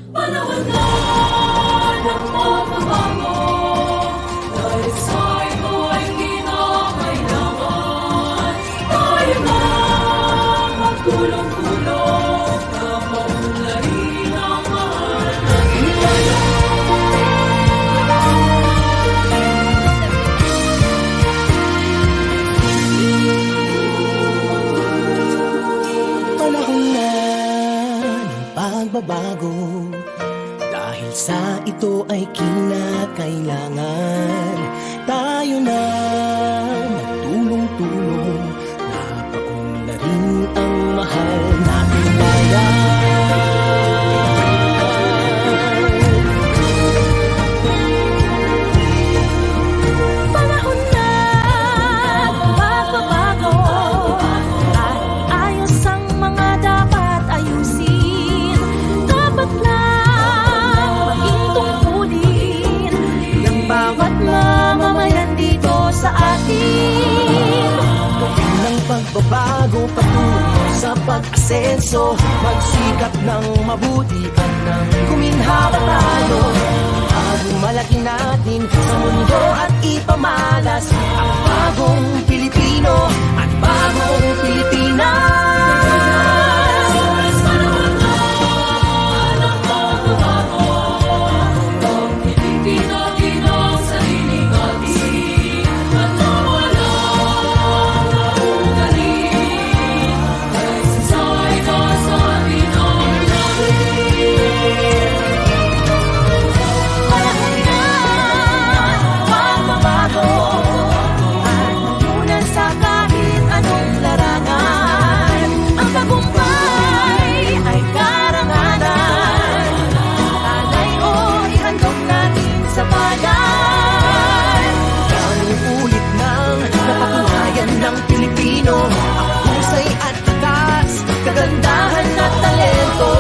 Panahon na ng pagbabago, dahil sa ito ay kinakailangan tayo na magtulong-tulong na maunlarin ang mahal nating Panahon na ng pagbabago, dahil sa ito ay kinakailangan tayo na magtulong-tulong na paunlarin ang mahal nating bayan. Panahon na magbabago, at ayos ang mga dapat ayusin. Dapat lang maging tungkulin ng bawat mamamayan dito sa atin. Ng pagbabago patungo sa pag-asenso, magsikap ng mabuti at nang kuminhawa tayo. Malaki natin sa mundo at ipamalas ang bagong Pilipino at bagong Pilipinas. panahon na ng pagbabago, ang pilitin natin ang sarili natin at mawala ang ugali, dahil sa ito sa atin ang Panahon na magbabago, at matunan sa kahit anong larangan. Ang tagumpay ay karangalan. Alay o ihandog natin sa bayan. Daming ulit nang napatunayan ng Pilipino ang husay at takas, kagandahan at talento.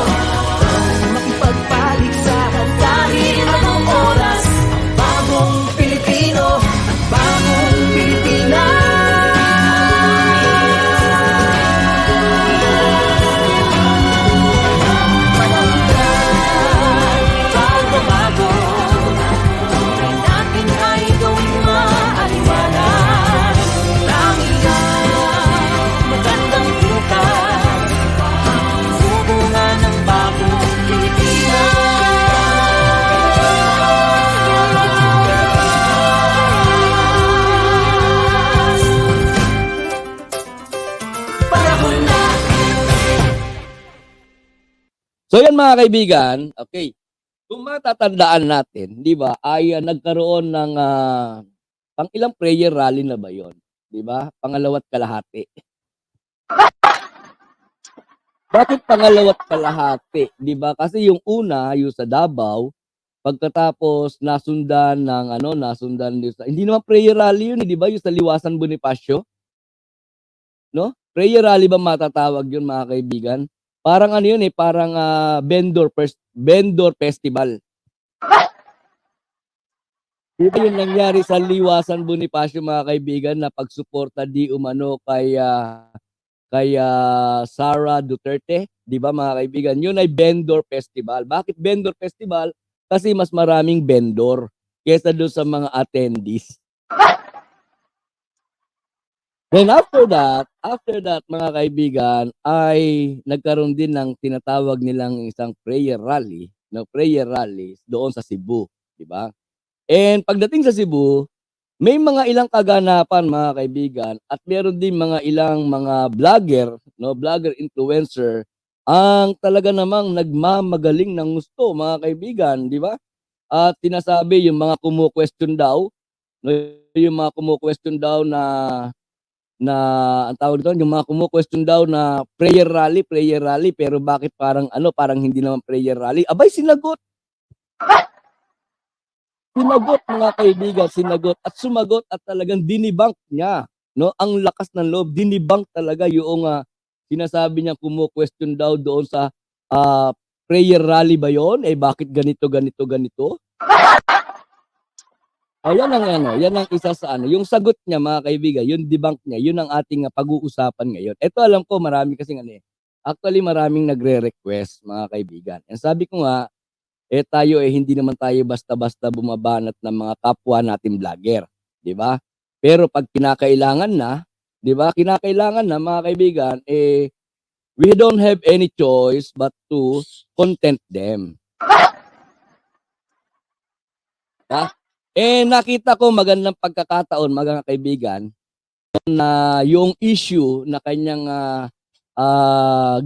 Makipagpaligsahan kahit anong oras, ang bagong Pilipino at bagong Pilipinas. Panahon na pagbabago, buhay natin ay gawing maaliwalas. Langit ang magandang bukas, bunga ng bagong Pilipinas. Panahon na. So yan mga kaibigan, okay. Kung matatandaan natin, di ba, ay nagkaroon ng pang ilang prayer rally na ba yon? Di ba? Pangalawat kalahati. Bakit pangalawat kalahati? Di ba? Kasi yung una, yung sa Davao, pagkatapos nasundan ng nasundan din sa, hindi naman prayer rally yun, di ba? Yung sa Liwasan Bonifacio, no? Prayer rally ba matatawag yun mga kaibigan? Parang ano yun parang vendor festival. Ito yung nangyari sa Liwasan Bonifacio mga kaibigan na pagsuporta di umano kay Sara Duterte, di ba mga kaibigan? Yun ay vendor festival. Bakit vendor festival? Kasi mas maraming vendor kaysa doon sa mga attendees. Then after that mga kaibigan ay nagkaroon din ng tinatawag nilang isang prayer rally doon sa Cebu, di ba? And pagdating sa Cebu, may mga ilang kaganapan mga kaibigan at meron din mga ilang mga vlogger influencer ang talaga namang nagmamagaling ng gusto mga kaibigan, di ba? At sinasabi yung mga kumu-question daw, no, yung mga kumu-question daw na ang tawag dito, yung mga kumu-question daw na prayer rally, pero bakit parang parang hindi naman prayer rally. Abay, sinagot mga kaibigan, sinagot at sumagot at talagang dinibank niya, no? Ang lakas ng loob, dinibank talaga yung sinasabi niya kumu-question daw doon sa prayer rally ba yon? Bakit ganito? Yan ang isa sa yung sagot niya mga kaibigan, yung debunk niya, yun ang ating pag-uusapan ngayon. Ito alam ko marami kasing actually maraming nagre-request mga kaibigan. And sabi ko nga, eh tayo eh hindi naman tayo basta-basta bumabanat ng mga kapwa natin vlogger, 'di ba? Pero pag kinakailangan na, 'di ba? Kinakailangan na mga kaibigan, eh we don't have any choice but to content them. Ha? Eh nakita ko magandang pagkakataon mga kaibigan na yung issue na kanyang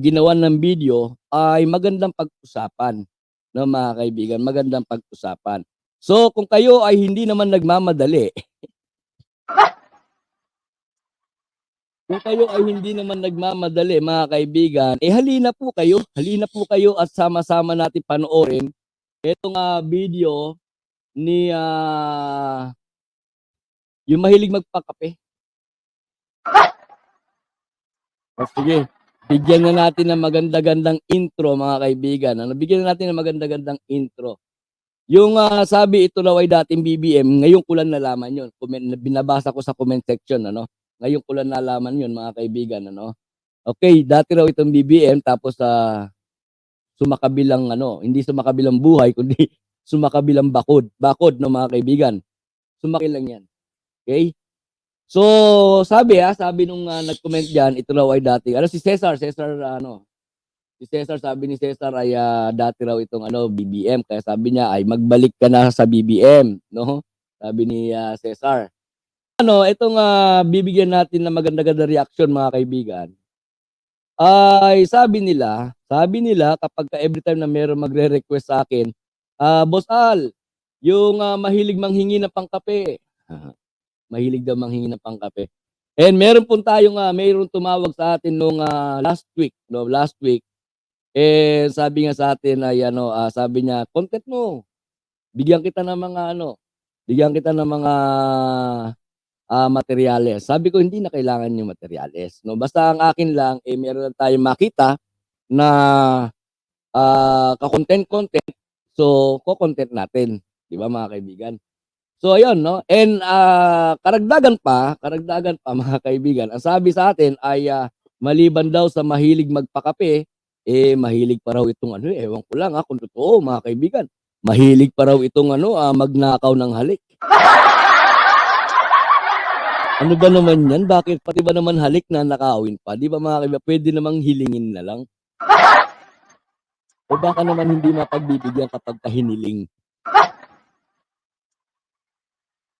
ginawan ng video ay magandang pag-usapan no mga kaibigan, magandang pag-usapan. So kung kayo ay hindi naman nagmamadali, kung kayo ay hindi naman nagmamadali mga kaibigan, eh halina po kayo at sama-sama natin panoorin itong video ni yung mahilig magpakape. O sige, bigyan na natin ng maganda-gandang intro mga kaibigan. Ano, bigyan na natin ng maganda-gandang intro. Yung sabi ito daw ay dating BBM, ngayon ko lang nalaman yun. Binabasa ko sa comment section, ano. Ngayon ko lang nalaman yun mga kaibigan, ano. Okay, dati raw itong BBM tapos sumakabilang ano, hindi sumakabilang buhay kundi sumakabilang bakod. Bakod no mga kaibigan. Sumaki lang yan. Okay? So, sabi nung nag-comment diyan, ito raw ay dati ano si Cesar ano. Si Cesar, sabi ni Cesar ay dati raw itong ano BBM kaya sabi niya ay magbalik ka na sa BBM, no? Sabi ni Cesar. Ano, itong bibigyan natin ng maganda-ganda reaction mga kaibigan. Ay sabi nila kapag every time na mayroong magre-request sa akin, Boss Al, yung mahilig manghingi ng pangkape. Mahilig daw manghingi ng pangkape. And meron po tayong mayroong tumawag sa atin nung last week, no, last week. Eh sabi nga sa atin ay ano, sabi niya, "Content mo. Bigyan kita ng mga ano, bigyan kita ng mga materyales." Sabi ko, "Hindi na kailangan yung materyales, no. Basta ang akin lang eh meron lang tayong makita na ka-content, so ko-content natin, 'di ba mga kaibigan?" So ayun no, and karagdagan pa mga kaibigan, ang sabi sa atin ay maliban daw sa mahilig magpakape, eh mahilig pa raw itong ano, ewan ko lang kung totoo mga kaibigan. Mahilig pa raw itong ano, magnakaw ng halik. Ano ba naman 'yan? Bakit pati ba naman halik na nakawin pa? 'Di ba mga kaibigan, pwede namang hilingin na lang. O baka naman hindi mapagbibigyan kapag hiniling.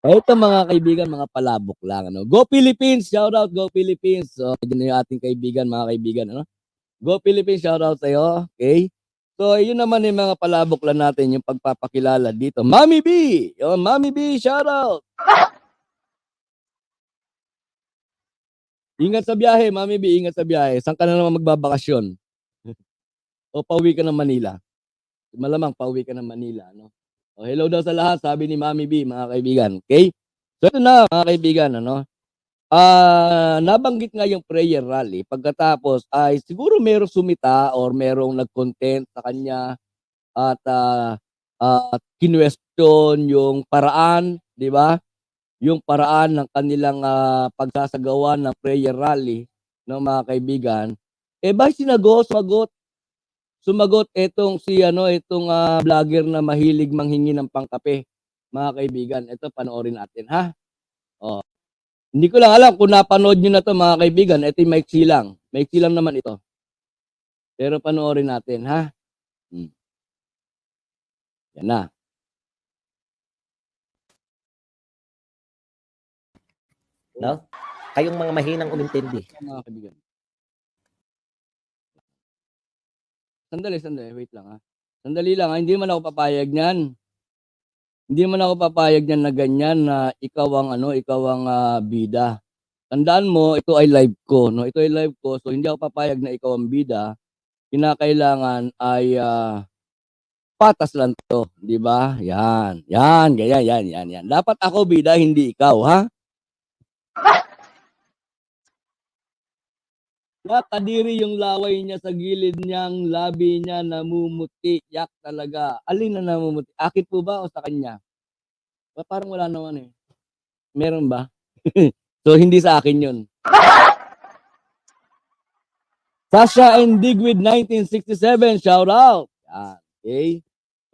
Ito mga kaibigan, mga palabok lang ano. Go Philippines! Shout out, Go Philippines. So, yun yung ating kaibigan, mga kaibigan ano. Go Philippines, shout out sa iyo. Okay? So, yun naman yung mga palabok lang natin yung pagpapakilala dito. Mami B! Yo, Mami B, shout out. Ingat sa biyahe, Mami B, ingat sa biyahe. Saan ka na naman magbabakasyon? O pauwi ka ng Manila? Malamang pauwi ka ng Manila, no? Oh, hello daw sa lahat, sabi ni Mami B, mga kaibigan. Okay? So ito na, mga kaibigan, ano? Nabanggit nga yung prayer rally. Pagkatapos ay siguro merong sumita or merong nag-content sa kanya at kinwestiyon yung paraan, di ba? Yung paraan ng kanilang pagsasagawa ng prayer rally ng mga kaibigan. Eh ba sumagot itong vlogger na mahilig manghingi ng pangkape, mga kaibigan. Ito panoorin natin, ha? Oh. Hindi ko lang alam kung napanood niyo na 'to mga kaibigan. Ito yung maiksi lang. Maiksi lang naman ito. Pero panoorin natin, ha? Yan na. No? Kayong mga mahinang umintindi. Mga kaibigan. Sandali, wait lang ha. Sandali lang ha, hindi man ako papayag niyan. Hindi man ako papayag niyan na ganyan na ikaw ang bida. Tandaan mo, ito ay live ko, no? Ito ay live ko, so hindi ako papayag na ikaw ang bida. Kinakailangan ay patas lang to, di ba? Yan, ganyan, yan. Dapat ako bida, hindi ikaw, ha? Kadiri yung laway niya sa gilid niyang labi niya namumuti. Yak talaga. Alin na namumuti? Akin po ba o sa kanya? Parang wala naman eh. Meron ba? So hindi sa akin yun. Sasha and Digwid 1967, shout out. Yan, okay?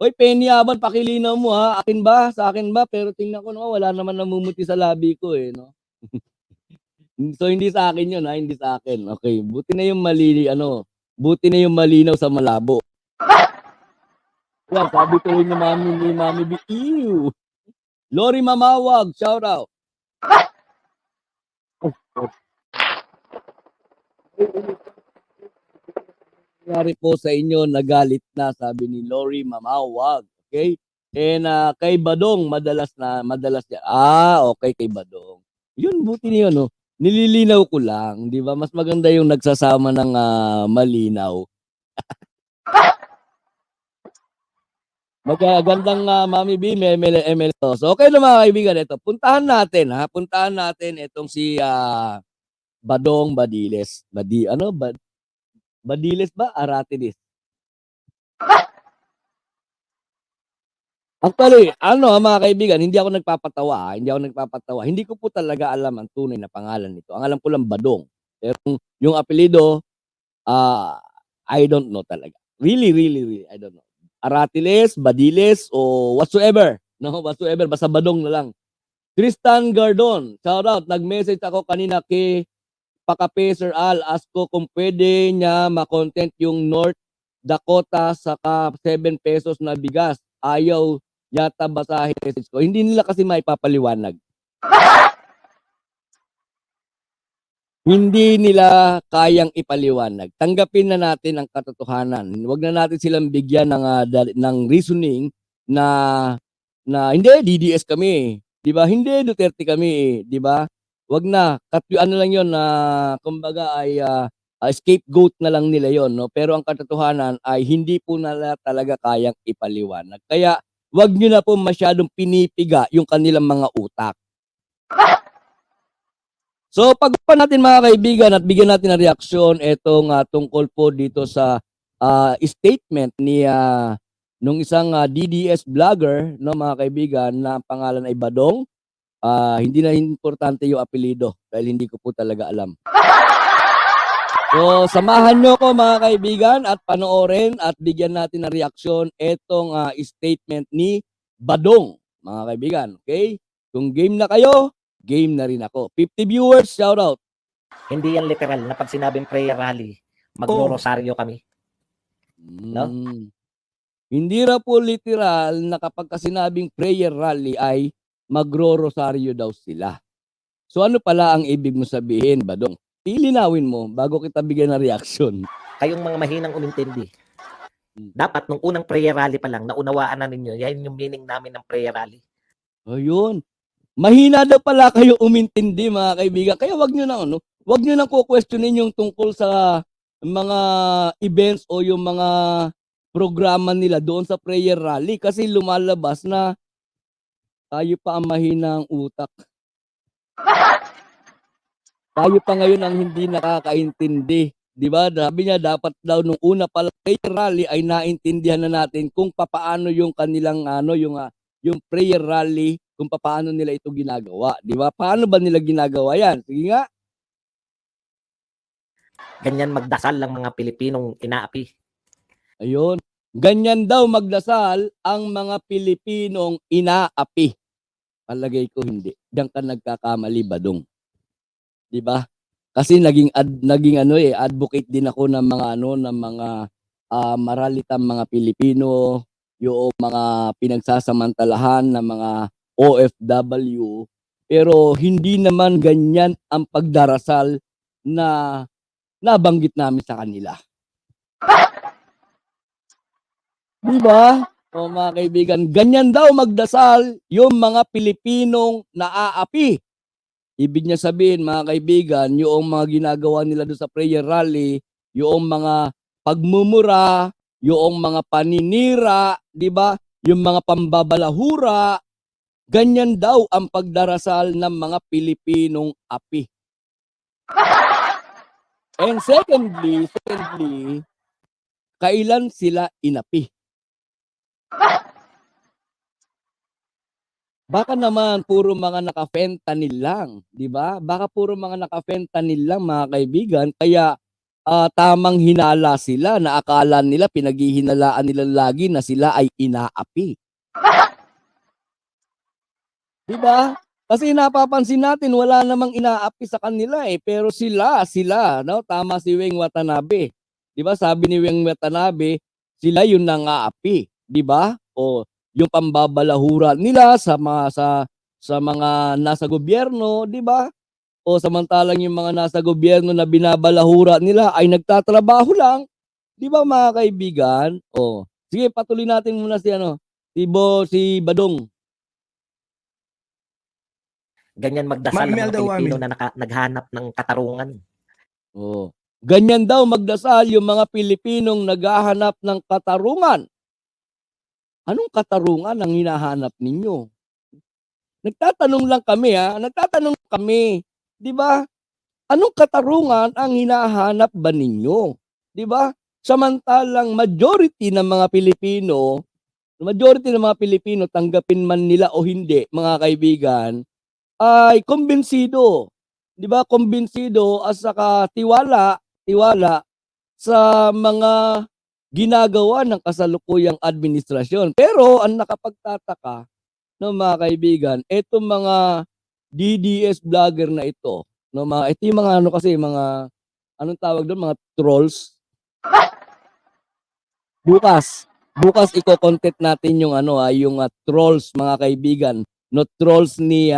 Hoy, Penyaban, pakilinaw mo ha. Akin ba? Sa akin ba? Pero tingnan ko naman, wala naman namumuti sa labi ko eh, no? So, hindi sa akin yun ha, hindi sa akin. Okay, buti na yung buti na yung malinaw sa malabo. Yan, sabi ko rin ni Mami B, ew. Lori Mamawag, shout out. Nangyari po sa inyo, nagalit na, sabi ni Lori Mamawag. Okay? And kay Badong, madalas yan. Okay, kay Badong. Yun, buti niyo, no? Nililinaw ko lang, di ba? Mas maganda yung nagsasama ng malinaw. Magagandang Mami B, may ML to. So, okay na mga kaibigan, ito. Puntahan natin itong si Badong Badiles. Badiles ba? Aratides. Actually, mga kaibigan, hindi ako nagpapatawa. Hindi ko po talaga alam ang tunay na pangalan nito. Ang alam ko lang Badong. Pero yung apelyido, I don't know talaga. Really, I don't know. Aratiles, Badiles, o whatsoever. No, whatsoever. Basta Badong na lang. Tristan Gardon, shout out. Nag-message ako kanina kay Pakape Sir Al. Ask ko kung pwede niya makontent yung North Dakota saka 7 pesos na bigas. Ayaw yata basahin message ko. Hindi nila kasi maipapaliwanag. Hindi nila kayang ipaliwanag. Tanggapin na natin ang katotohanan. Huwag na natin silang bigyan ng reasoning na hindi DDS kami, 'di ba? Hindi Duterte kami, 'di ba? Huwag na. Ano lang 'yon na kumbaga ay scapegoat na lang nila 'yon, no? Pero ang katotohanan ay hindi po nila talaga kayang ipaliwanag. Kaya wag niyo na po masyadong pinipiga yung kanilang mga utak. So, pag-usapan natin mga kaibigan at bigyan natin ng reaksyon itong tungkol po dito sa statement ni nung isang DDS vlogger, no mga kaibigan, na ang pangalan ay Badong. Hindi na importante yung apelyido dahil hindi ko po talaga alam. So, samahan nyo ko mga kaibigan at panoorin at bigyan natin ng reaksyon itong statement ni Badong, mga kaibigan. Okay? Kung game na kayo, game na rin ako. 50 viewers, shout out. Hindi yan literal na pag sinabing prayer rally, magro-rosaryo kami. No? Hindi ra po literal na kapag sinabing prayer rally ay magro-rosaryo daw sila. So ano pala ang ibig mo sabihin, Badong? Ilinawin mo bago kita bigyan ng reaksyon. Kayong mga mahinang umintindi. Dapat nung unang prayer rally pa lang, naunawaan na ninyo, yan yung meaning namin ng prayer rally. Ayun. Mahina daw pala kayo umintindi mga kaibigan. Kaya wag nyo nang ku-questionin yung tungkol sa mga events o yung mga programa nila doon sa prayer rally kasi lumalabas na tayo pa ang mahinang utak. Tayo pa ngayon ang hindi nakakaintindi. 'Di ba? Sabi niya dapat daw nung una pa lang prayer rally ay naintindihan na natin kung papaano yung kanilang yung prayer rally, kung papaano nila ito ginagawa. 'Di ba? Paano ba nila ginagawa 'yan? Sige nga. Ganyan magdasal lang mga Pilipinong inaapi. Ayun. Ganyan daw magdasal ang mga Pilipinong inaapi. Palagay ko hindi. Diyan ka nagkakamali, Badong. 'Di ba? Kasi naging advocate din ako ng mga maralitang mga Pilipino, yung mga pinagsasamantalahan ng mga OFW, pero hindi naman ganyan ang pagdarasal na nabanggit namin sa kanila. Di ba? O mga kaibigan, ganyan daw magdasal yung mga Pilipinong naaapi. Ibig niya sabihin, mga kaibigan, yung mga ginagawa nila doon sa prayer rally, yung mga pagmumura, yung mga paninira, di ba? Yung mga pambabalahura, ganyan daw ang pagdarasal ng mga Pilipinong api. And secondly, kailan sila inapi? Baka naman puro mga naka-fentanyl lang, di ba? Baka puro mga naka-fentanyl lang mga kaibigan, kaya tamang hinala sila na akala nila pinaghihinalaan nila lagi na sila ay inaapi. 'Di ba? Kasi napapansin natin wala namang inaapi sa kanila, pero sila, 'no, tama si Weng Watanabe. 'Di ba sabi ni Weng Watanabe, sila yung nang-aapi, 'di ba? O yung pambabalahura nila sa mga nasa gobyerno, 'di ba? O samantalang yung mga nasa gobyerno na binabalahura nila ay nagtatrabaho lang, 'di ba mga kaibigan? O, sige patuloy natin muna si ano, si Badong. Ganyan magdasal ang mga Imelda Pilipino Wamin. na naghanap ng katarungan. Oh. Ganyan daw magdasal yung mga Pilipinong naghahanap ng katarungan. Anong katarungan ang hinahanap ninyo? Nagtatanong lang kami nagtatanong kami, 'di ba? Anong katarungan ang hinahanap ba ninyo? 'Di ba? Samantalang majority ng mga Pilipino tanggapin man nila o hindi, mga kaibigan, ay kumbinsido. 'Di ba? Kumbinsido at saka tiwala sa mga ginagawa ng kasalukuyang administrasyon. Pero ang nakapagtataka, no, mga kaibigan, etong mga DDS vlogger na ito, no, ito yung mga ano kasi, mga anong tawag doon, mga trolls. Bukas iko-content natin yung yung trolls, mga kaibigan, no, trolls ni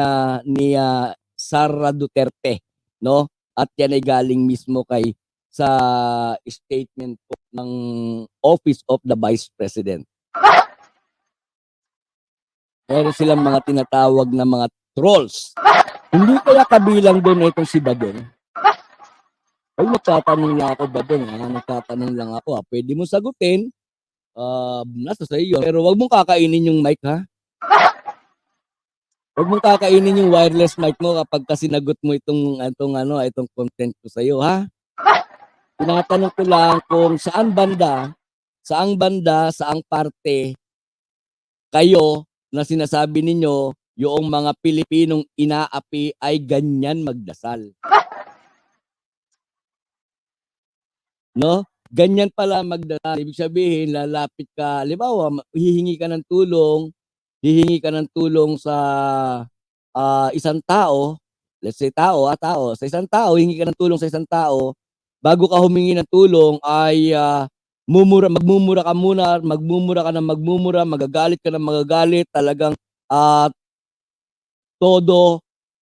Sara Duterte, no? At yan ay galing mismo sa statement po ng Office of the Vice President. Meron silang mga tinatawag na mga trolls. Hindi kaya kabilang doon itong si Badong? Ay, nagtatanong lang ako, Badong. Nagtatanong lang ako. Pwede mo sagutin. Nasa sa iyo. Pero wag mong kakainin yung mic, ha? Wag mong kakainin yung wireless mic mo kapag sinagot mo itong content ko sa iyo, ha? Tinatanong ko lang kung saang parte kayo na sinasabi ninyo yung mga Pilipinong inaapi ay ganyan magdasal. No? Ganyan pala magdasal. Ibig sabihin, lalapit ka, halimbawa, hihingi ka ng tulong sa isang tao, let's say sa isang tao, hihingi ka ng tulong sa isang tao, bago ka humingi ng tulong ay magmumura ka ng magmumura, magagalit ka ng magagalit, talagang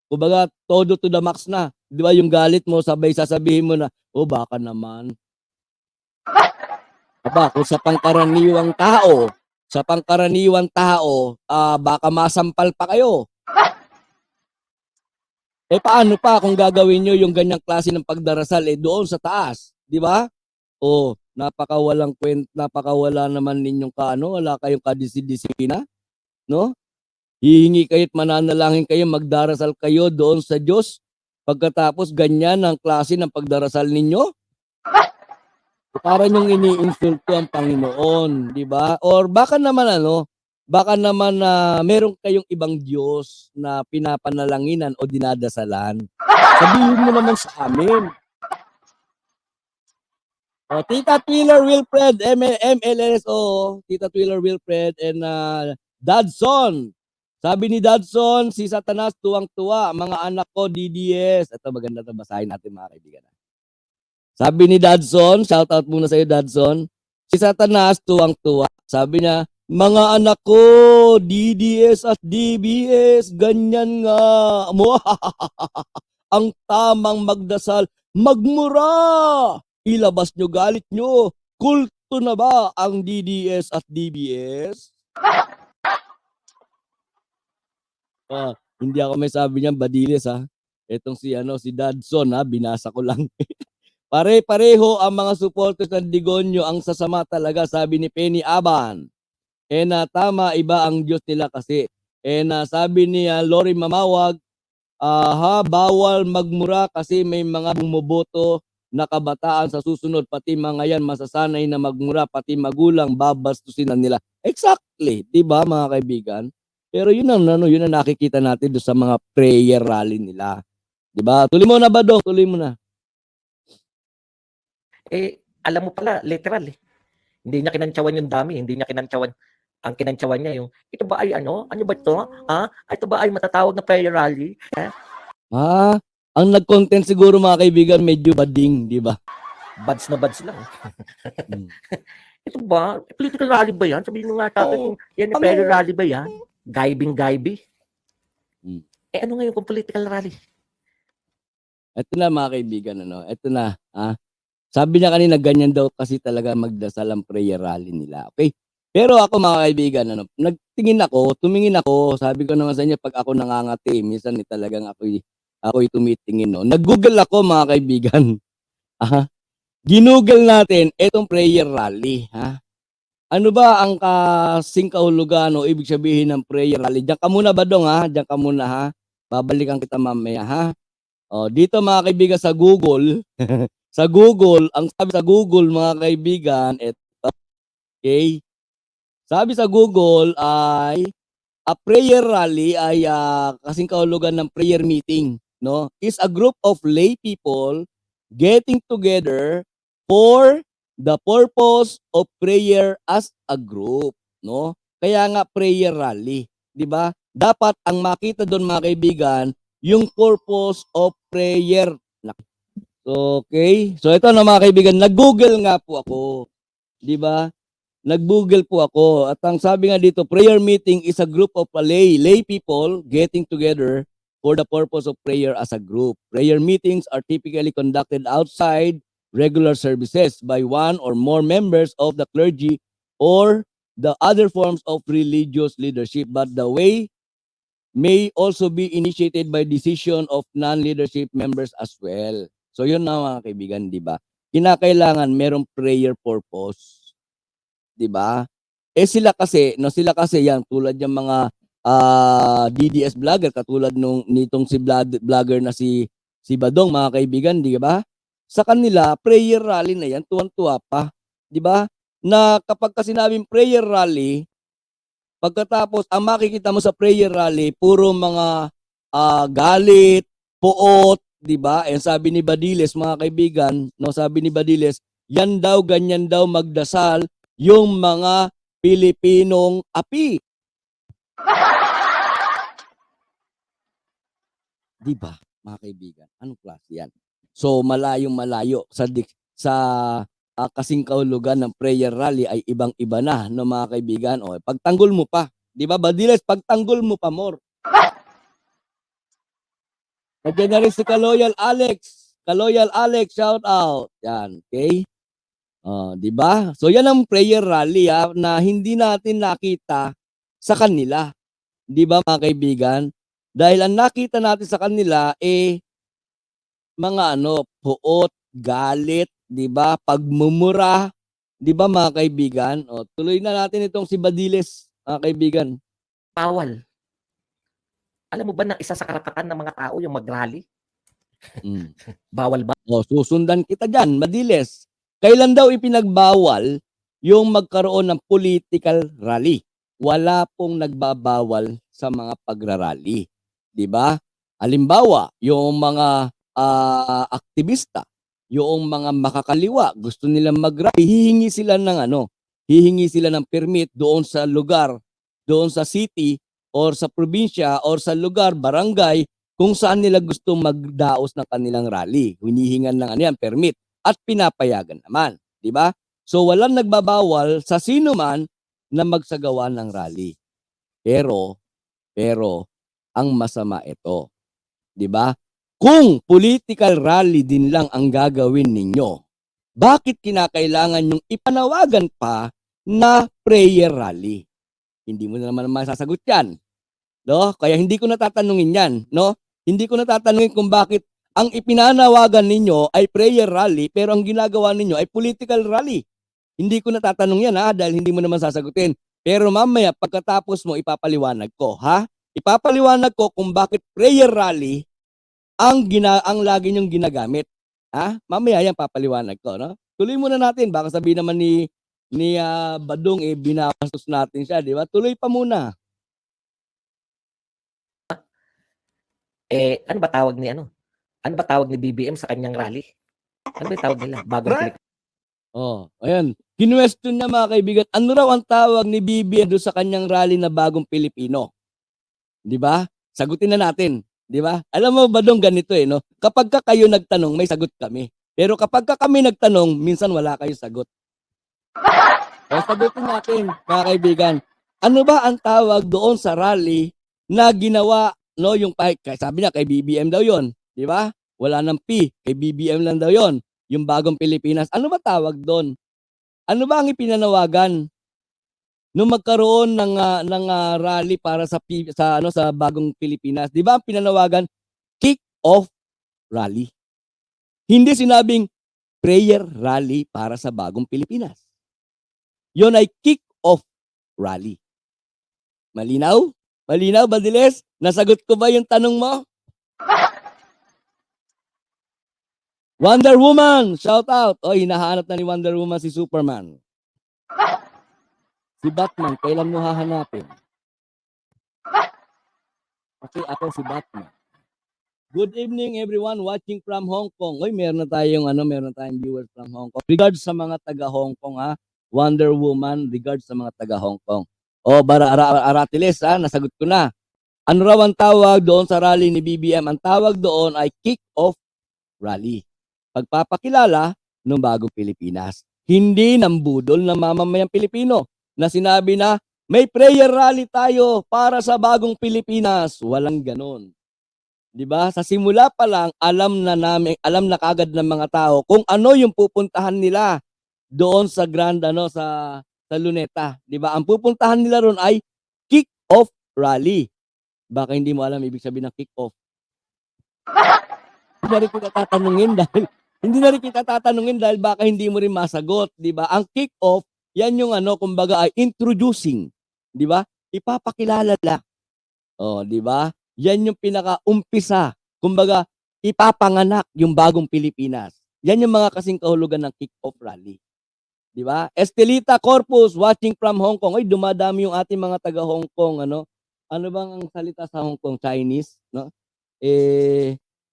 kumbaga todo to the max na. 'Di ba yung galit mo sabay sasabihin mo na, baka naman. Kung sa pangkaraniwang tao, baka masampal pa kayo. Paano pa kung gagawin nyo yung ganyang klase ng pagdarasal doon sa taas, 'di ba? Napakawala naman ninyong wala kayong kadisiplina, no? Hihingi kayo't mananalangin kayo, magdarasal kayo doon sa Diyos. Pagkatapos ganyan ang klase ng pagdarasal ninyo? Para nyong iniinsulto ang Panginoon, 'di ba? Or baka naman meron kayong ibang Diyos na pinapanalanginan o dinadasalan. Sabihin mo naman sa amin. Tita Twiller Wilfred, MLSO, Tita Twiller Wilfred and Dadson. Sabi ni Dadson, si Satanas tuwang-tuwa, mga anak ko DDS. Ito maganda na basahin natin, mga kaibigan. Sabi ni Dadson, shout out muna sa iyo, Dadson. Si Satanas tuwang-tuwa. Sabi niya, mga anak ko, DDS at DBS, ganyan nga. Ang tamang magdasal, magmura. Ilabas nyo galit nyo. Kulto na ba ang DDS at DBS? Hindi ako may sabi niyan, Badiles, ha. Etong si Dadson, ha, binasa ko lang. Pare-pareho ang mga supporters ng Digonyo, ang sasama talaga, sabi ni Penny Aban. Tama, iba ang Diyos nila kasi. Sabi ni Lori Mamawag, bawal magmura kasi may mga bumoboto na kabataan sa susunod, pati mga yan masasanay na magmura, pati magulang babastusin na nila. Exactly, 'di ba, mga kaibigan? Pero yun ang nakikita natin doon sa mga prayer rally nila. 'Di ba? Tuloy mo na, Badong, tuloy mo na. Alam mo pala, literal eh. Hindi niya kinantsawan yung dami, hindi niya kinantsawan. Ang kinantsawan niya yung, ito ba ay ano? Ano ba ito? Ha? Ito ba ay matatawag na prayer rally? Ah, ang nag-content siguro mga kaibigan medyo bading, di ba? Buds na buds lang. Hmm. Ito ba? Political rally ba yan? Sabihin mo nga sa akin kung yan yung prayer rally ba yan? Gaibing-gaibi. Hmm. Ano ngayon kung political rally? Ito na mga kaibigan, ano? Ito na, sabi niya kanina ganyan daw kasi talaga magdasal ang prayer rally nila. Okay? Pero ako mga kaibigan, ano, tumingin ako, sabi ko naman sa inyo pag ako nangangati, minsan talagang ako'y tumitingin, no. Nag-Google ako mga kaibigan. Ginoogle natin etong prayer rally, ha. Ano ba ang kasing kahulugan o ibig sabihin ng prayer rally? Diyan ka muna Badong, ha. Diyan ka muna, ha. Babalikan kita mamaya, ha. Dito mga kaibigan sa Google, sa Google, ang sabi sa Google mga kaibigan, eto, okay? Sabi sa Google ay a prayer rally ay kasing kahulugan ng prayer meeting, no? Is a group of lay people getting together for the purpose of prayer as a group, no? Kaya nga prayer rally, 'di ba? Dapat ang makita doon mga kaibigan, yung purpose of prayer. Okay? So ito na mga kaibigan, nag-Google nga po ako, 'di ba? Nag-Google po ako at ang sabi nga dito, prayer meeting is a group of lay people getting together for the purpose of prayer as a group. Prayer meetings are typically conducted outside regular services by one or more members of the clergy or the other forms of religious leadership, but the way may also be initiated by decision of non-leadership members as well. So yun na mga kaibigan, di ba? Kinakailangan merong prayer purpose. 'Di ba? Sila kasi yan tulad yung mga DDS vlogger katulad nitong si vlogger na si Badong mga kaibigan, 'di ba? Sa kanila prayer rally na yan, tuwang-tuwa pa, 'di ba? Na kapag ka sinabing prayer rally, pagkatapos ang makikita mo sa prayer rally puro mga galit, puot, 'di ba? Sabi ni Badiles mga kaibigan, no, sabi ni Badiles, yan daw ganyan daw magdasal yung mga Pilipinong api. Di ba, mga kaibigan? Anong klase yan? So, malayong-malayo sa kasing kahulugan ng prayer rally ay ibang-iba na, no, mga kaibigan? O, pagtanggol mo pa. Di ba, Badiles? Pagtanggol mo pa more. Nandiyan na rin si Kaloyal Alex. Kaloyal Alex, shout out. Yan, okay? 'Di ba? So yan ang prayer rally na hindi natin nakita sa kanila. 'Di ba mga kaibigan? Dahil ang nakita natin sa kanila mga puot, galit, 'di ba? Pagmumura, 'di ba mga kaibigan? Tuloy na natin itong si Badiles, mga kaibigan. Bawal. Alam mo ba na isa sa karapatan ng mga tao yung mag-rally? Bawal ba? Susundan kita diyan, Badiles. Kailan daw ipinagbawal yung magkaroon ng political rally? Wala pong nagbabawal sa mga pagrarally, 'di ba? Halimbawa, yung mga aktivista, yung mga makakaliwa, gusto nilang mag-rally, hihingi sila ng permit doon sa lugar, doon sa city or sa probinsya or sa lugar, barangay, kung saan nila gusto magdaos ng kanilang rally. Hinihingan ng permit. At pinapayagan naman, 'di ba? So walang nagbabawal sa sino man na magsagawa ng rally. Pero ang masama ito, 'di ba? Kung political rally din lang ang gagawin ninyo, bakit kinakailangan yung ipanawagan pa na prayer rally? Hindi mo na naman masasagot 'yan, no? Kaya hindi ko natatanungin 'yan, no? Hindi ko natatanungin kung bakit ang ipinanawagan ninyo ay prayer rally pero ang ginagawa ninyo ay political rally. Hindi ko natatanong yan dahil hindi mo naman sasagutin. Pero mamaya pagkatapos mo ipapaliwanag ko, Ipapaliwanag ko kung bakit prayer rally ang lagi niyong ginagamit. Mamaya yan papaliwanag ko, no? Tuloy muna natin, baka sabihin naman ni Badong binabastos natin siya, di ba? Tuloy pa muna. Ano ba tawag ni BBM sa kanyang rally? Ano ba yung tawag nila? Bagong Oh, ayan. Kinwestiyon niya mga kaibigan, ano raw ang tawag ni BBM doon sa kanyang rally na Bagong Pilipino? 'Di ba? Sagutin na natin, 'di ba? Alam mo ba dong ganito no? Kapag ka kayo nagtanong, may sagot kami. Pero kapag ka kami nagtanong, minsan wala kayong sagot. O sagutin natin, mga kaibigan. Ano ba ang tawag doon sa rally na ginawa no yung sabi niya kay BBM daw 'yon, 'di ba? Wala nang P, kay BBM lang daw 'yon, yung Bagong Pilipinas. Ano ba tawag doon? Ano ba ang ipinanawagan nung magkaroon ng rally para sa Bagong Pilipinas? 'Di ba ang pinanawagan kick-off rally. Hindi sinabing prayer rally para sa Bagong Pilipinas. 'Yon ay kick-off rally. Malinaw? Malinaw, Badiles? Nasagot ko ba yung tanong mo? Wonder Woman, shout out. Oy, hinahanap na ni Wonder Woman si Superman. Si Batman, kailan mo hahanapin? Kasi ako si Batman. Good evening everyone watching from Hong Kong. Oy, meron tayong viewers from Hong Kong. Regards sa mga taga Hong Kong ha. Wonder Woman, regards sa mga taga Hong Kong. Aratiles ha, nasagot ko na. Ano raw ang tawag doon sa rally ni BBM? Ang tawag doon ay kick-off rally. Pagpapakilala ng Bagong Pilipinas. Hindi ng budol ng mamamayang Pilipino na sinabi na may prayer rally tayo para sa Bagong Pilipinas. Walang ganon. 'Di ba? Sa simula pa lang alam na kagad ng mga tao kung ano yung pupuntahan nila doon sa sa Luneta, 'di ba? Ang pupuntahan nila ron ay kick-off rally. Baka hindi mo alam ibig sabihin ng kick-off. Hindi na rin kita tatanungin dahil baka hindi mo rin masagot, 'di ba? Ang kick-off, 'yan yung kumbaga ay introducing, 'di ba? Ipapakilala la. Oh, 'di ba? Yan yung pinaka-umpisa. Kumbaga, ipapanganak yung Bagong Pilipinas. Yan yung mga kasing kahulugan ng kick-off rally. 'Di ba? Estelita Corpus watching from Hong Kong. Ay, dumadami yung ating mga taga Hong Kong, ano? Ano bang ang salita sa Hong Kong? Chinese, no?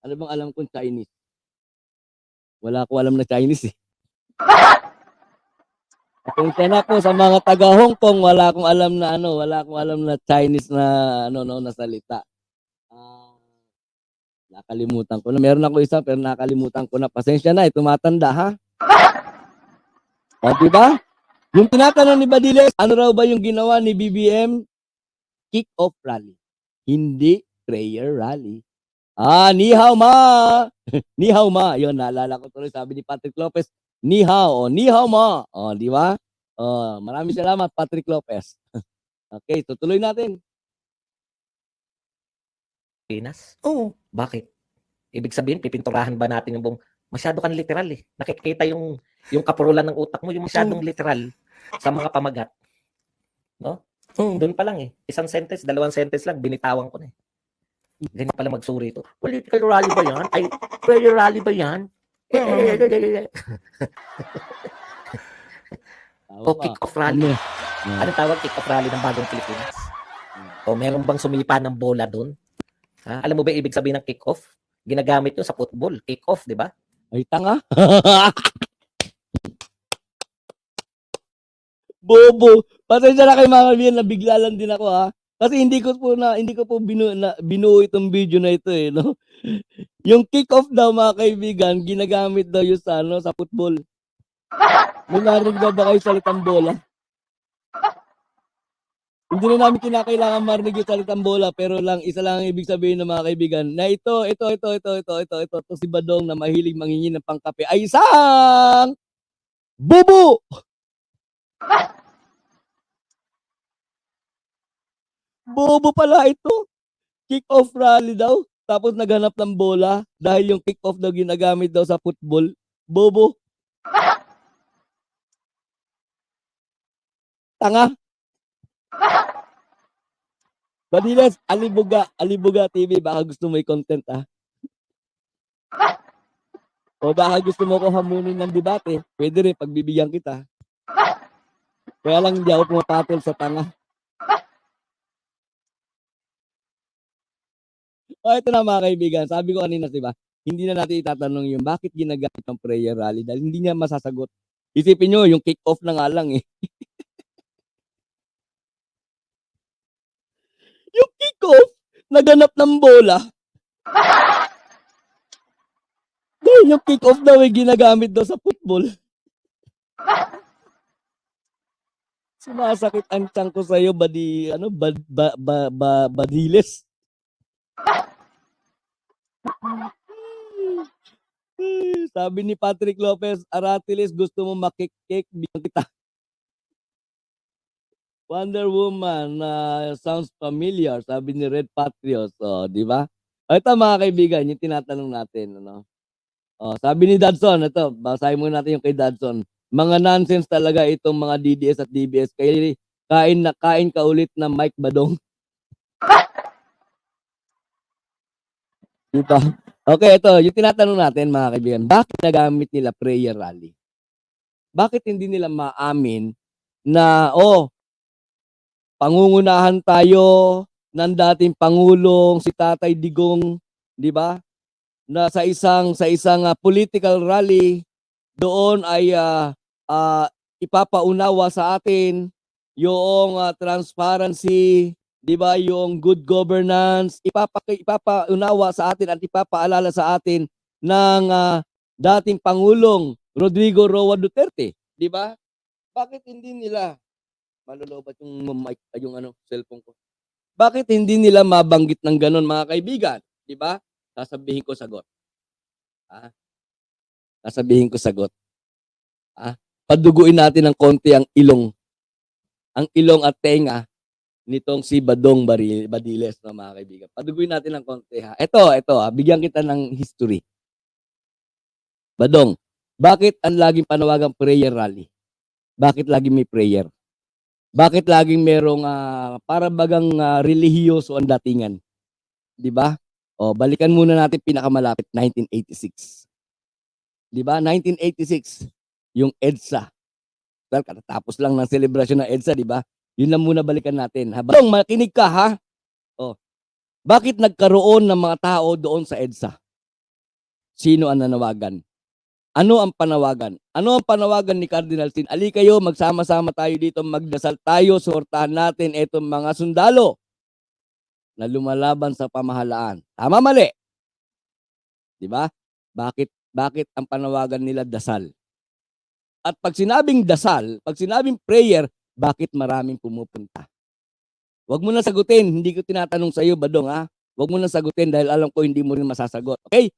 Ano bang alam kong Chinese? Wala ko alam na Chinese eh. Pasensya na po sa mga taga Hong Kong, wala akong alam na Chinese na na salita. Nakalimutan ko na. Meron ako isa pero nakalimutan ko na. Pasensya na, tumatanda ha. O, diba? Yung tinatanong ni Badiles, ano raw ba yung ginawa ni BBM? Kick-off rally. Hindi prayer rally. Ni hao ma. Ni hao ma. Yun, naalala ko tuloy. Sabi ni Patrick Lopez, ni hao. O, ni hao ma. O, di ba? O, maraming salamat, Patrick Lopez. Okay, tutuloy natin. Pinas? Oo. Bakit? Ibig sabihin, pipinturahan ba natin yung buong... Masyado kang literal eh. Nakikita yung kapurulan ng utak mo, yung masyadong literal sa mga pamagat. No? Doon pa lang eh. Isang sentence, dalawang sentence lang, binitawan ko na eh. Ganyan pala magsuri ito. Political rally ba yan? Ay, prayer rally ba yan? O kick-off rally. Ano tawag kick-off rally ng Bagong Pilipinas? O meron bang sumipa ng bola doon? Ha? Alam mo ba ibig sabihin ng kick-off? Ginagamit yun sa football. Kick-off, di ba? Ay, tanga. Bobo. Pasensya na kayo mga kaibigan, nabigla lang din ako ha. Kasi hindi ko po binuo itong video na ito eh, no? Yung kick-off daw mga kaibigan, ginagamit daw yun sa football. May narinig ba kayo salitang bola? Hindi na namin kinakailangan marinig yung salitang bola, pero isa lang ang ibig sabihin ng mga kaibigan na ito, si Badong na mahilig manghingi ng pangkape ay isang bubu! Bobo pala ito. Kick-off rally daw. Tapos naghanap ng bola dahil yung kick-off daw ginagamit daw sa football. Bobo. Tanga. Badiles, Alibuga TV, baka gusto mo i-content O baka gusto mo ko hamunin ng debate, pwede rin, pagbibigyan kita. Kaya lang hindi ako pumapatol sa tanga. Ito na mga kaibigan, sabi ko kanina, diba, hindi na natin itatanong yung bakit ginagamit ng prayer rally dahil hindi niya masasagot. Isipin nyo, yung kick-off na nga lang eh. Yung kick-off, naganap ng bola. Dahil yung kick-off daw ay ginagamit daw sa football. Sumasakit ang tiyan ko sa'yo, badiles. Sabi ni Patrick Lopez, Aratiles, gusto mo makik-kick, bigyan kita. Wonder Woman, sounds familiar, sabi ni Red Patriot. So, di ba? Ito mga kaibigan, yung tinatanong natin. Ano? Sabi ni Dadson, ito, basahin muna natin yung kay Dadson. Mga nonsense talaga itong mga DDS at DBS. Kaya kain ka ulit na Mike Badong. Diba? Okay, ito, yung tinatanong natin mga kaibigan, bakit nagamit nila prayer rally? Bakit hindi nila maamin na, pangungunahan tayo ng dating Pangulong si Tatay Digong, di ba? Na sa isang political rally doon ay ipapaunawa sa atin yung transparency, di ba? Yung good governance, ipapaunawa sa atin at ipapaalala sa atin ng dating Pangulong Rodrigo Roa Duterte, di ba? Bakit hindi nila malulobat yung cellphone ko? Bakit hindi nila mabanggit ng ganun mga kaibigan? Di ba? Sasabihin ko sagot. Sasabihin ko sagot. Paduguin natin ng konti ang ilong. Ang ilong at tenga nitong si Badong Badiles na mga kaibigan. Paduguin natin ng konti ha. Ito, bigyan kita ng history. Badong, bakit ang laging panawagang prayer rally? Bakit laging may prayer? Bakit laging merong para bagang relihiyoso ang datingan? 'Di ba? Balikan muna natin pinakamalapit, 1986. 'Di ba? 1986, yung EDSA. Well, katatapos lang ng selebrasyon ng EDSA, 'di ba? Yun lang muna balikan natin. Habang makinig ka ha. Bakit nagkaroon ng mga tao doon sa EDSA? Sino ang nanawagan? Ano ang panawagan? Ano ang panawagan ni Cardinal Sin? Ali kayo, magsama-sama tayo dito, magdasal tayo, suportahan natin itong mga sundalo na lumalaban sa pamahalaan. Tama, mali? Di ba? Bakit ang panawagan nila dasal? At pag sinabing dasal, pag sinabing prayer, bakit maraming pumupunta? Huwag mo na sagutin, hindi ko tinatanong sa iyo, Badong ha. Huwag mo na sagutin dahil alam ko hindi mo rin masasagot. Okay?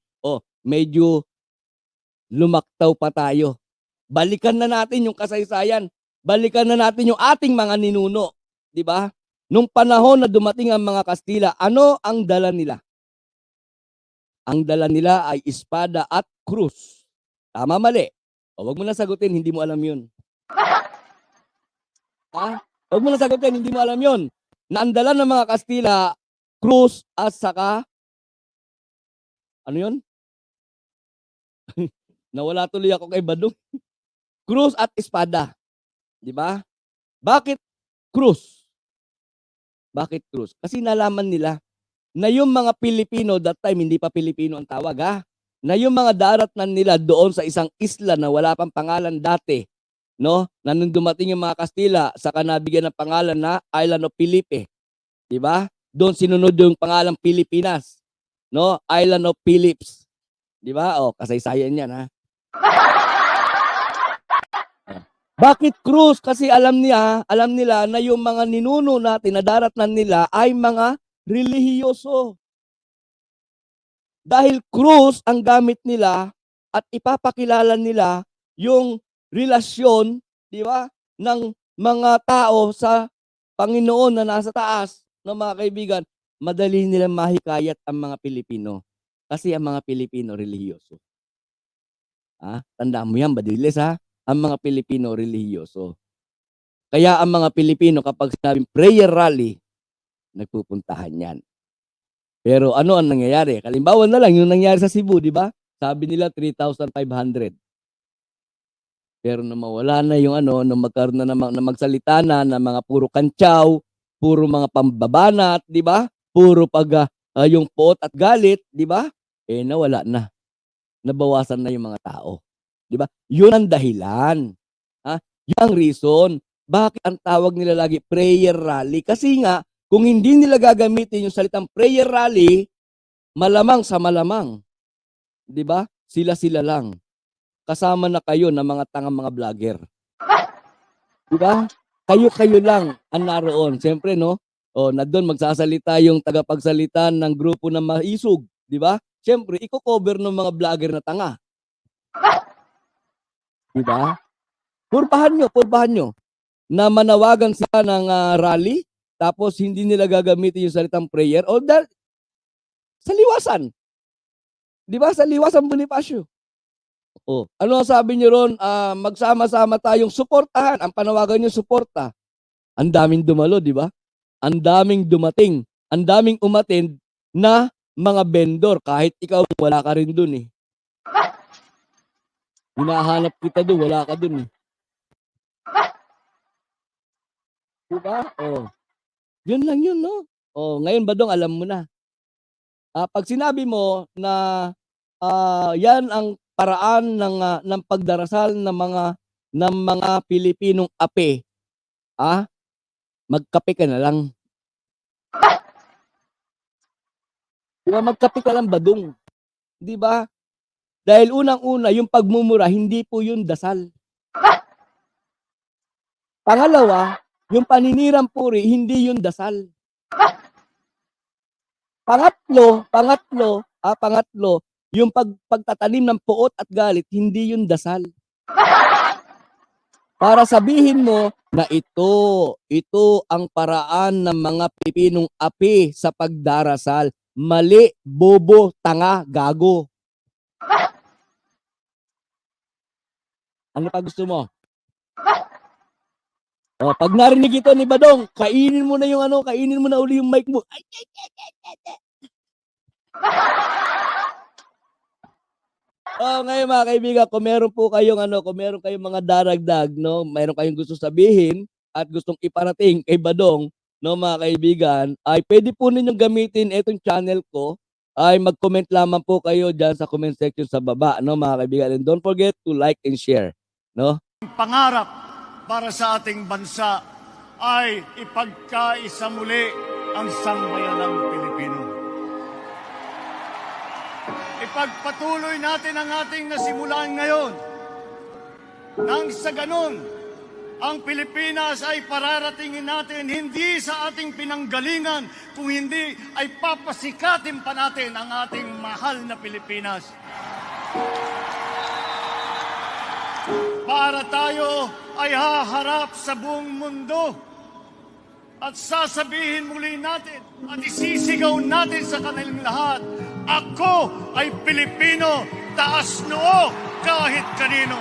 Medyo lumaktaw pa tayo. Balikan na natin yung kasaysayan. Balikan na natin yung ating mga ninuno. Di ba? Nung panahon na dumating ang mga Kastila, ano ang dala nila? Ang dala nila ay espada at krus. Tama, mali? Huwag mo na sagutin, hindi mo alam yun. Huwag mo na sagutin, hindi mo alam yun. Na ang dala ng mga Kastila, krus at saka, ano yun? Nawala tuloy ako kay Badong. Krus at espada. Di ba? Bakit krus? Bakit krus? Kasi nalaman nila na yung mga Pilipino, that time hindi pa Pilipino ang tawag na yung mga daratnan nila doon sa isang isla na wala pang pangalan dati, no? Na nung dumating yung mga Kastila, saka nabigyan ng pangalan na Island of Filipe. Di ba? Doon sinunod yung pangalang Pilipinas, no? Island of Philips. Di ba? Kasaysayan yan ha. Bakit krus? Kasi alam nila na yung mga ninuno natin na daratnan nila ay mga relihiyoso. Dahil krus ang gamit nila at ipapakilala nila yung relasyon, di ba, ng mga tao sa Panginoon na nasa taas, no mga kaibigan, madali nilang mahikayat ang mga Pilipino. Kasi ang mga Pilipino relihiyoso. Tandaan mo yan, Badiles ha? Ang mga Pilipino relihiyoso. Kaya ang mga Pilipino kapag sinabing prayer rally, nagpupuntahan yan. Pero ano ang nangyayari? Kalimbawa na lang yung nangyari sa Cebu, di ba? Sabi nila 3,500. Pero na mawala na yung nung magkaroon na magsalita na ng mga puro kantsaw, puro mga pambabanat, di ba? Puro yung poot at galit, di ba? Nawala na. Nabawasan na yung mga tao. Di ba? Yun ang dahilan. Yun ang reason. Bakit ang tawag nila lagi prayer rally? Kasi nga, kung hindi nila gagamitin yung salitang prayer rally, malamang sa malamang. Di ba? Sila-sila lang. Kasama na kayo ng mga tangang mga vlogger. Di ba? Kayo-kayo lang ang naroon. Siyempre, no? O, na doon magsasalita yung tagapagsalita ng grupo ng maisog. Di ba? Siyempre, i-cover ng mga vlogger na tanga. Di ba? Purbahan nyo na manawagan sila ng rally, tapos hindi nila gagamitin yung salitang prayer, o sa liwasan. Di ba? Sa liwasan Bonifacio. O, ano ang sabi nyo ron? Magsama-sama tayong suportahan. Ang panawagan nyo, suporta. Ang daming dumalo, di ba? Ang daming dumating. Ang daming umattend na mga vendor. Kahit ikaw, wala ka rin dun eh. Hinahanap kita doon, wala ka dun eh. Diba? Oh. Yun lang yun, no? Oh, ngayon Badong, alam mo na. Pag sinabi mo na yan ang paraan ng pagdarasal ng mga Pilipinong ape, magkape ka na lang. Diba, magkape ka lang Badong. Di ba? Dahil unang-una, yung pagmumura, hindi po yun dasal. Pangalawa, yung paninirang puri, hindi yun dasal. Pangatlo, yung pagtatanim ng puot at galit, hindi yun dasal. Para sabihin mo na ito ang paraan ng mga Pilipinong api sa pagdarasal. Mali, bobo, tanga, gago. Ano pa gusto mo? Oh, pag narinig ito ni Badong, kainin mo na yung kainin mo na uli yung mic mo. Ay. Oh, ngayon mga kaibigan, kung meron po kayong kung meron kayong mga daragdag, no, meron kayong gusto sabihin at gustong iparating kay Badong, no, mga kaibigan, ay pwede po ninyong gamitin itong channel ko. Ay mag-comment lamang po kayo diyan sa comment section sa baba, no, mga kaibigan. And don't forget to like and share, no? Pangarap para sa ating bansa ay ipagkaisa muli ang sambayanang Pilipino. Ipagpatuloy natin ang ating nasimulan ngayon. Nang sa ganun, ang Pilipinas ay pararatingin natin hindi sa ating pinanggalingan, kung hindi ay papasikatin pa natin ang ating mahal na Pilipinas. Para tayo ay haharap sa buong mundo at sasabihin muli natin at isisigaw natin sa kanilang lahat, ako ay Pilipino, taas noo kahit kanino.